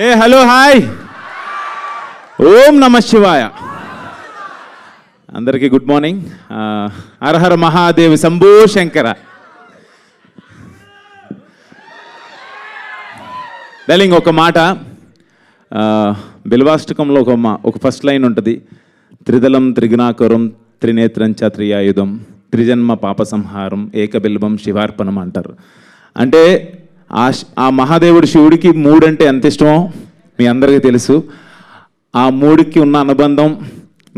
Hello hi, ఓం నమ శివాయ. అందరికీ గుడ్ మార్నింగ్. హరహర మహాదేవ్ శంభో శంకర. డార్లింగ్, ఒక మాట, బిల్వాష్టకంలో ఒక ఫస్ట్ లైన్ ఉంటుంది. త్రిదళం త్రిగుణాకరం త్రినేత్రం చ త్రియాయుధం త్రిజన్మ పాప సంహారం ఏకబిల్వం శివార్పణం అంటారు. అంటే ఆ మహాదేవుడు శివుడికి మూడంటే ఎంత ఇష్టమో మీ అందరికీ తెలుసు. ఆ మూడికి ఉన్న అనుబంధం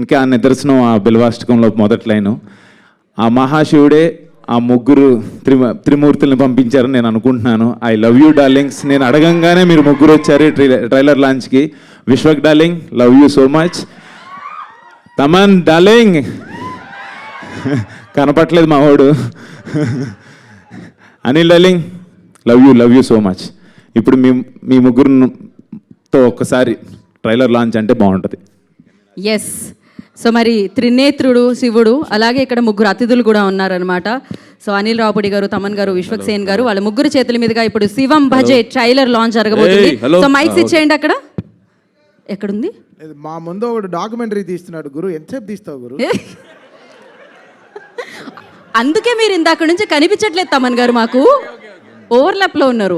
ఇంకా నిదర్శనం ఆ బిల్వాష్టకంలో మొదటి లైను. ఆ మహాశివుడే ఆ ముగ్గురు త్రిమూర్తుల్ని పంపించారని నేను అనుకుంటున్నాను. I love you darlings. నేను అడగంగానే మీరు ముగ్గురు వచ్చారు ట్రైలర్ లాంచ్కి. Vishwak darling, love you so much. Thaman darling, కనపట్లేదు మా వాడు. Anil darling, love you so much. ఇప్పుడు మీ ముగ్గురుతో ఒక్కసారి ట్రైలర్ లాంచ్ అంటే బాగుంటుంది. ఎస్. సో మరి త్రినేత్రుడు శివుడు, అలాగే ఇక్కడ ముగ్గురు అతిథులు కూడా ఉన్నారనమాట. సో అనిల్ రావుపూడి గారు, తమన్ గారు, విశ్వక్ సేన్ గారు, వాళ్ళ ముగ్గురు చేతుల మీదుగా ఇప్పుడు శివం భజే ట్రైలర్ లాంచ్ జరగబోతుంది. సో మైక్స్ ఇచ్చేయండి. అక్కడ ఎక్కడుంది? మా ముందు ఒకటి డాక్యుమెంటరీ తీస్తున్నాడు గురు. ఎంతసేపు తీస్తావు గురు? అందుకే మీరు ఇందాక నుంచి కనిపించట్లేదు తమన్ గారు, మాకు ఓవర్లాప్ లో ఉన్నారు.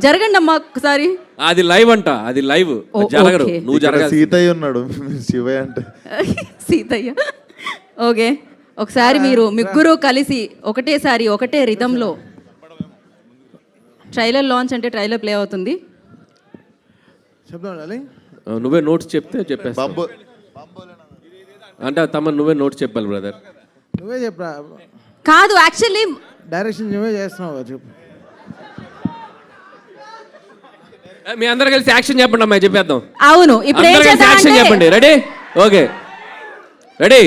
జరగండి అమ్మా ఒకసారి. అది లైవ్ అంట, అది లైవ్. జరగరు, నువ్వు జరగాలి. సీతయ్య ఉన్నాడు, శివయ్య అంటే సీతయ్య. ఓకే, ఒకసారి మీరు ముగ్గురు కలిసి ఒకటేసారి ఒకటే రిథంలో ట్రైలర్ లాంచ్ అంటే ట్రైలర్ ప్లే అవుతుంది. చెప్తాను. నువ్వే నోట్స్ చెప్తే చెప్పేస్తా. అంటే తమ నువ్వే నోట్స్ చెప్పాలి బ్రదర్. నువ్వే చెప్పరా? కాదు, యాక్చువల్లీ డైరెక్షన్ నువ్వే చేస్తున్నావు. చెప్పు. మీ అందరు కలిసి యాక్షన్ చెప్పండి అమ్మాయి, చెప్పేద్దాం. అవును, ఇప్పుడు ఏం చేద్దాం యాక్షన్ అంటే చెప్పండి. Ready? Okay, ready.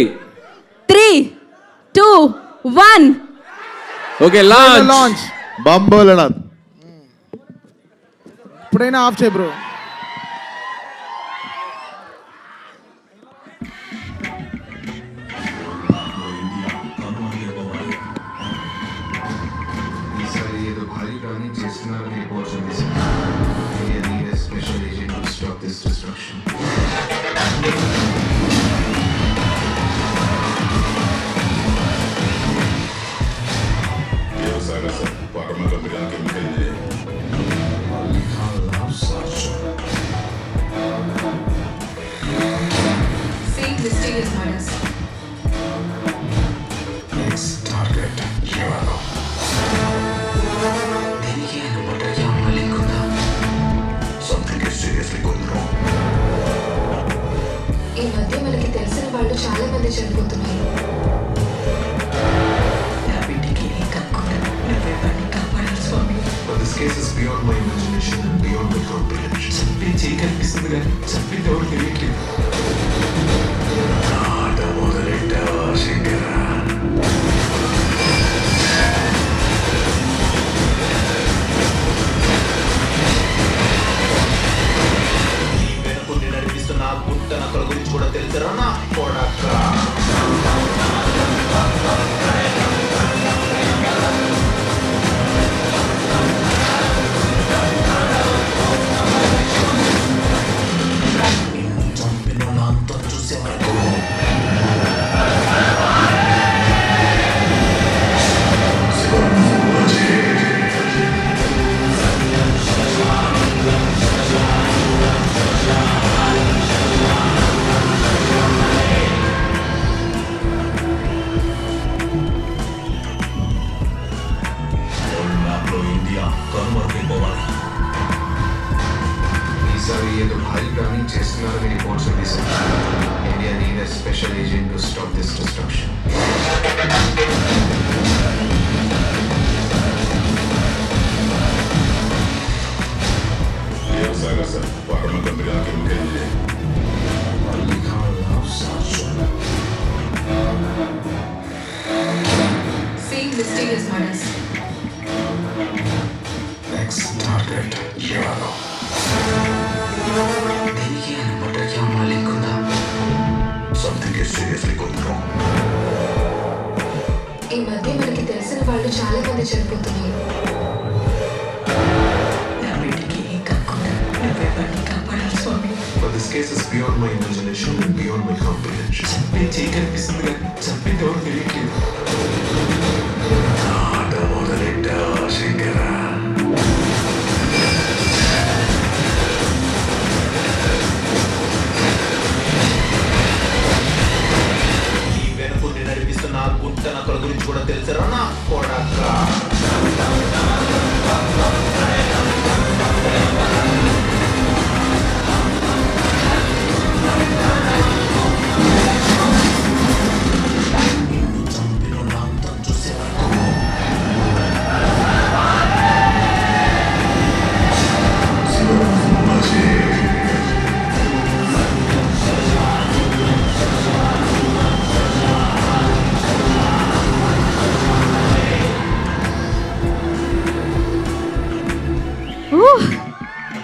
3, 2, 1. Okay, launch. Launch. బంబోలనాథ్. ఇప్పుడైనా ఆఫ్ చేయ bro. Mysterious murders. Next target, Shivago. దీనికి ఆయన బట్టకి అమ్మ లింక్ ఉందా? Something is seriously going wrong. ఈ మధ్య మనకి తెలిసిన వాళ్ళు చాలా మంది చనిపోతున్నారు. నా బిడ్డకి కనుక్కుంటా, నువ్వే వాడిని కాపాడాలి స్వామి. But this case is beyond my imagination and beyond my comprehension. చంపి కనిపిస్తుంది కానీ చంపింది ఎవరు తెలియట్లేదు. నడిపిస్తున్న పుట్ట నక్కల గురించి కూడా తెలుసురా నా కొడక. చంపిన అంతా చూసే వరకు ఈసారి ఏదో భారీ ప్లానింగ్ చేస్తున్నారని రిపోర్ట్స్ ఉంది sir. India need a special agent to stop this destruction. Seeing mysterious murders. Next target, Shivago. దీనికి ఆయన బట్టకి అమ్మ లింక్ ఉందా? Something is seriously going wrong. ఈ మధ్య మనకి తెలిసిన వాళ్ళు చాలా మంది చనిపోతున్నారు. నా బిడ్డకి కనుక్కుంటా, నువ్వే వాడిని But this case is beyond my imagination and beyond my comprehension. చంపే చేయి కనిపిస్తుంది కానీ చంపింది ఎవరు తెలియట్లేదు. ఆట మొదలెట్టావా శంకర? ఈ వెనుపుని నడిపిస్తున్న ఆ గుంట నక్కల గురించి కూడా తెలుసరా నా కొడక? Ooh.